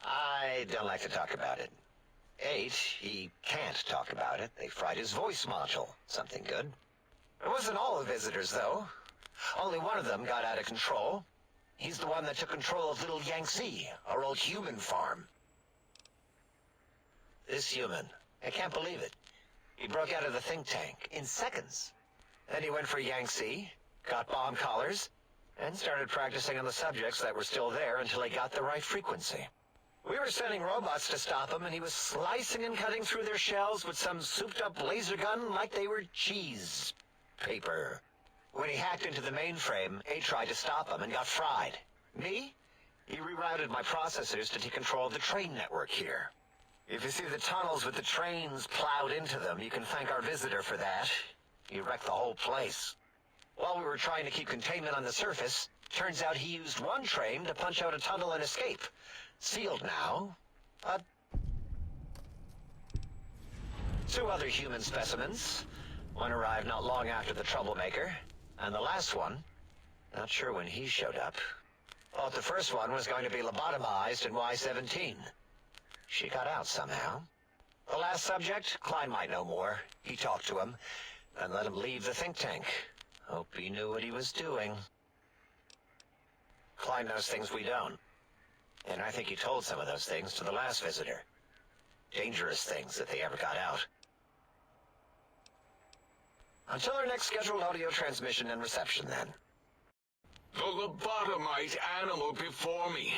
I don't like to talk about it. 8, he can't talk about it. They fried his voice module. Something good. It wasn't all the visitors, though. Only one of them got out of control. He's the one that took control of Little Yangtze, our old human farm. This human, I can't believe it. He broke out of the think tank in seconds. Then he went for Yangtze, got bomb collars, and started practicing on the subjects that were still there until he got the right frequency. We were sending robots to stop him, and he was slicing and cutting through their shells with some souped-up laser gun like they were cheese paper. When he hacked into the mainframe, A tried to stop him and got fried. Me? He rerouted my processors to take control of the train network here. If you see the tunnels with the trains plowed into them, you can thank our visitor for that. He wrecked the whole place. While we were trying to keep containment on the surface, turns out he used one train to punch out a tunnel and escape. Sealed now, but 2 other human specimens. One arrived not long after the troublemaker, and the last one, not sure when he showed up. Thought the first one was going to be lobotomized in Y-17. She got out somehow. The last subject, Klein might know more. He talked to him, and let him leave the think tank. Hope he knew what he was doing. Klein knows things we don't. And I think he told some of those things to the last visitor. Dangerous things if they ever got out. Until our next scheduled audio transmission and reception, then.
The lobotomite animal before me.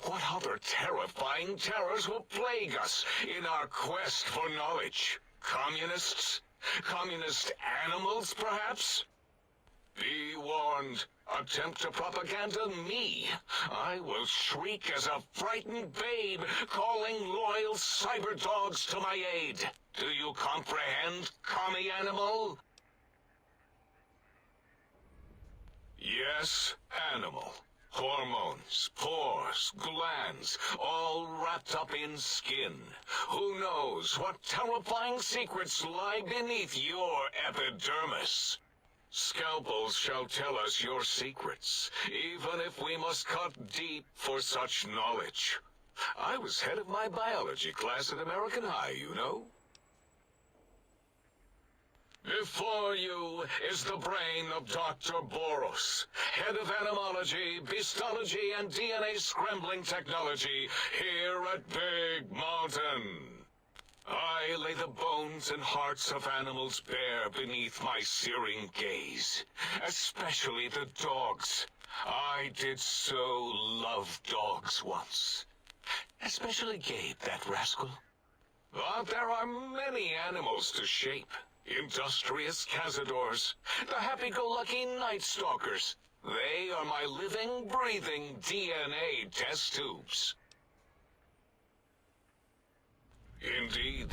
What other terrifying terrors will plague us in our quest for knowledge? Communists? Communist animals, perhaps? Be warned. Attempt to propaganda me. I will shriek as a frightened babe, calling loyal cyber dogs to my aid. Do you comprehend, commie animal? Yes, animal. Hormones, pores, glands, all wrapped up in skin. Who knows what terrifying secrets lie beneath your epidermis? Scalpels shall tell us your secrets, even if we must cut deep for such knowledge. I was head of my biology class at American High, you know. Before you is the brain of Dr. Boros, head of animology, beastology, and DNA scrambling technology here at Big Mountain. I lay the bones and hearts of animals bare beneath my searing gaze, especially the dogs. I did so love dogs once. Especially Gabe, that rascal. But there are many animals to shape. Industrious cazadors, the happy-go-lucky night stalkers. They are my living, breathing DNA test tubes. Indeed,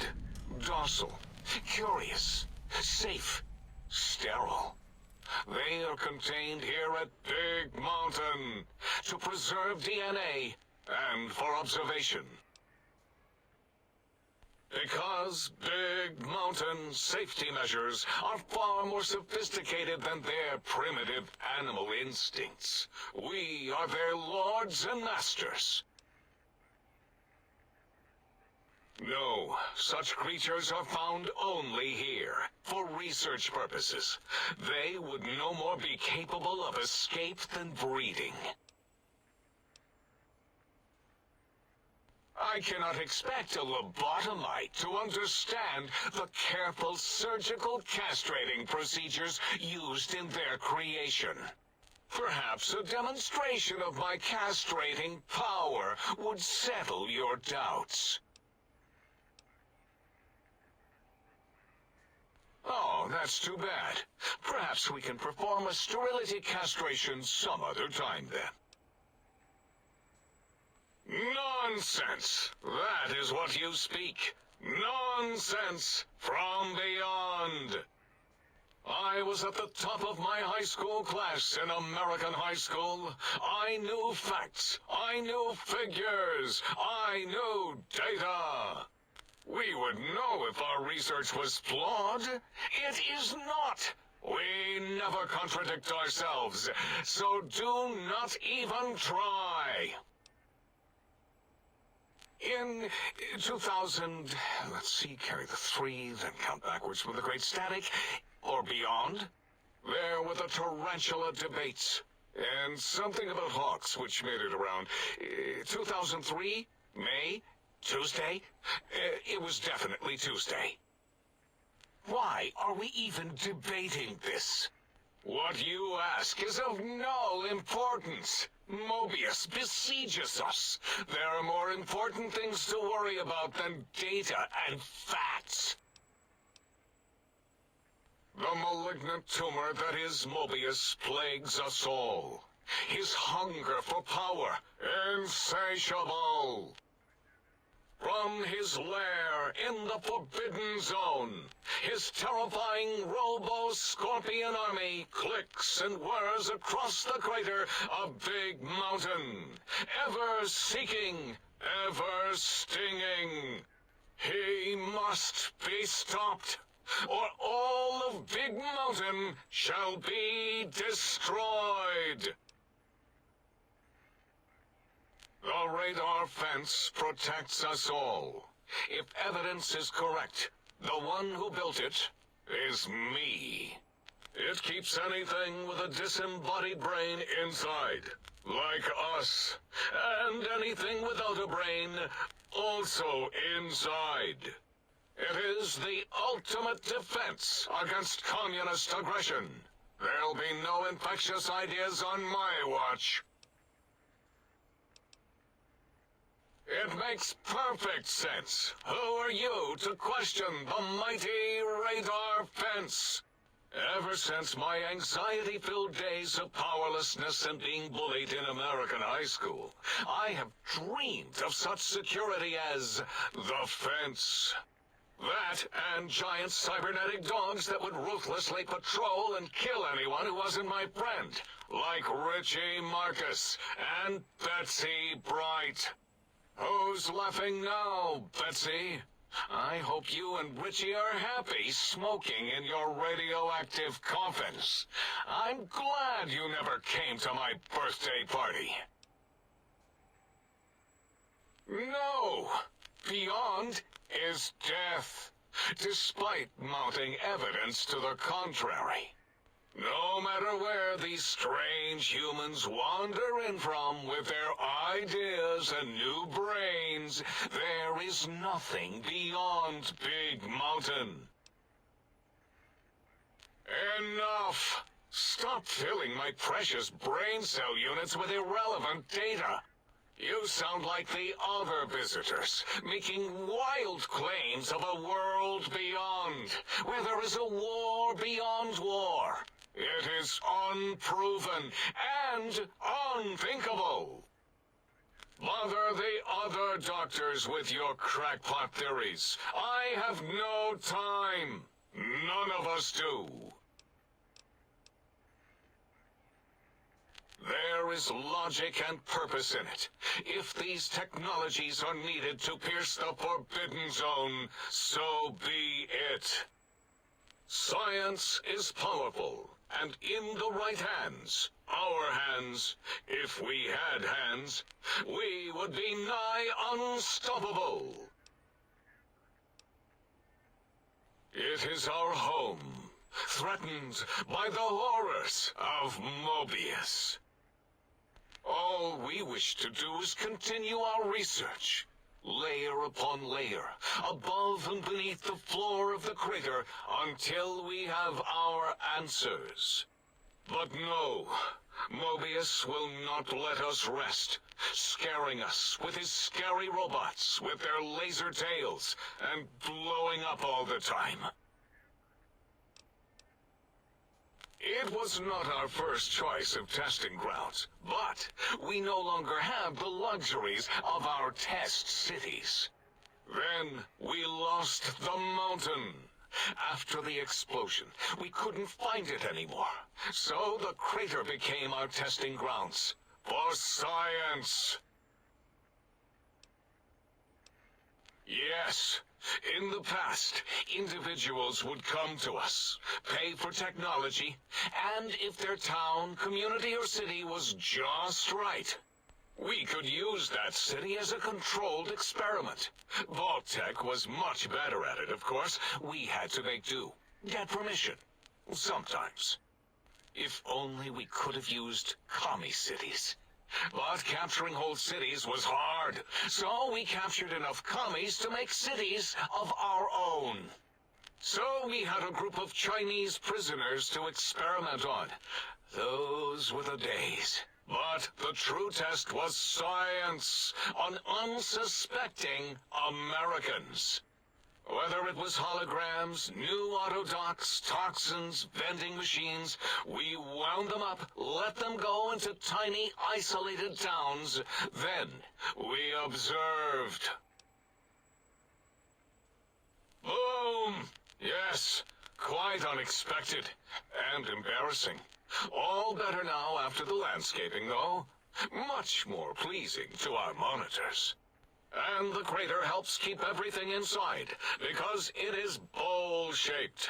docile, curious, safe, sterile. They are contained here at Big Mountain to preserve DNA and for observation. Because Big Mountain safety measures are far more sophisticated than their primitive animal instincts. We are their lords and masters. No, such creatures are found only here, for research purposes. They would no more be capable of escape than breeding. I cannot expect a lobotomite to understand the careful surgical castrating procedures used in their creation. Perhaps a demonstration of my castrating power would settle your doubts. Oh, that's too bad. Perhaps we can perform a sterility castration some other time then. Nonsense! That is what you speak. Nonsense from beyond. I was at the top of my high school class in American high school. I knew facts. I knew figures. I knew data. We would know if our research was flawed. It is not. We never contradict ourselves, so do not even try. In 2000, let's see, carry the 3, then count backwards with the great static, or beyond, there were the tarantula debates, and something about hawks, which made it around 2003, May, Tuesday. It was definitely Tuesday. Why are we even debating this? What you ask is of no importance. Mobius besieges us. There are more important things to worry about than data and facts. The malignant tumor that is Mobius plagues us all. His hunger for power, insatiable. From his lair in the Forbidden Zone, his terrifying Robo-Scorpion army clicks and whirs across the crater of Big Mountain, ever seeking, ever stinging. He must be stopped, or all of Big Mountain shall be destroyed. The radar fence protects us all. If evidence is correct, the one who built it is me. It keeps anything with a disembodied brain inside, like us, and anything without a brain also inside. It is the ultimate defense against communist aggression. There'll be no infectious ideas on my watch. It makes perfect sense. Who are you to question the mighty radar fence? Ever since my anxiety-filled days of powerlessness and being bullied in American high school, I have dreamed of such security as the fence. That and giant cybernetic dogs that would ruthlessly patrol and kill anyone who wasn't my friend, like Richie Marcus and Betsy Bright. Who's laughing now, Betsy? I hope you and Richie are happy smoking in your radioactive coffins. I'm glad you never came to my birthday party. No! Beyond is death, despite mounting evidence to the contrary. No matter where these strange humans wander in from with their ideas and new brains, there is nothing beyond Big Mountain. Enough! Stop filling my precious brain cell units with irrelevant data. You sound like the other visitors, making wild claims of a world beyond, where there is a war beyond war. It is unproven and unthinkable. Bother the other doctors with your crackpot theories. I have no time. None of us do. There is logic and purpose in it. If these technologies are needed to pierce the Forbidden Zone, so be it. Science is powerful, and in the right hands, our hands, if we had hands, we would be nigh unstoppable. It is our home, threatened by the horrors of Mobius. All we wish to do is continue our research, layer upon layer, above and beneath the floor of the crater, until we have our answers. But no, Mobius will not let us rest, scaring us with his scary robots with their laser tails and blowing up all the time. It was not our first choice of testing grounds, but we no longer have the luxuries of our test cities. Then we lost the mountain. After the explosion, we couldn't find it anymore, so the crater became our testing grounds for science. Yes. In the past, individuals would come to us, pay for technology, and if their town, community, or city was just right, we could use that city as a controlled experiment. Vault-Tec was much better at it, of course. We had to make do, get permission, sometimes. If only we could have used commie cities. But capturing whole cities was hard, so we captured enough commies to make cities of our own. So we had a group of Chinese prisoners to experiment on. Those were the days. But the true test was science on unsuspecting Americans. Whether it was holograms, new autodocs, toxins, vending machines, we wound them up, let them go into tiny, isolated towns. Then we observed. Boom! Yes, quite unexpected and embarrassing. All better now after the landscaping, though. Much more pleasing to our monitors. And the crater helps keep everything inside, because it is bowl-shaped.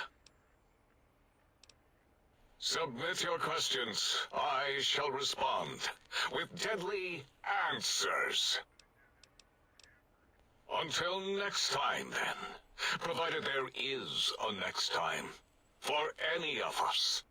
Submit your questions. I shall respond with deadly answers. Until next time, then. Provided there is a next time. For any of us.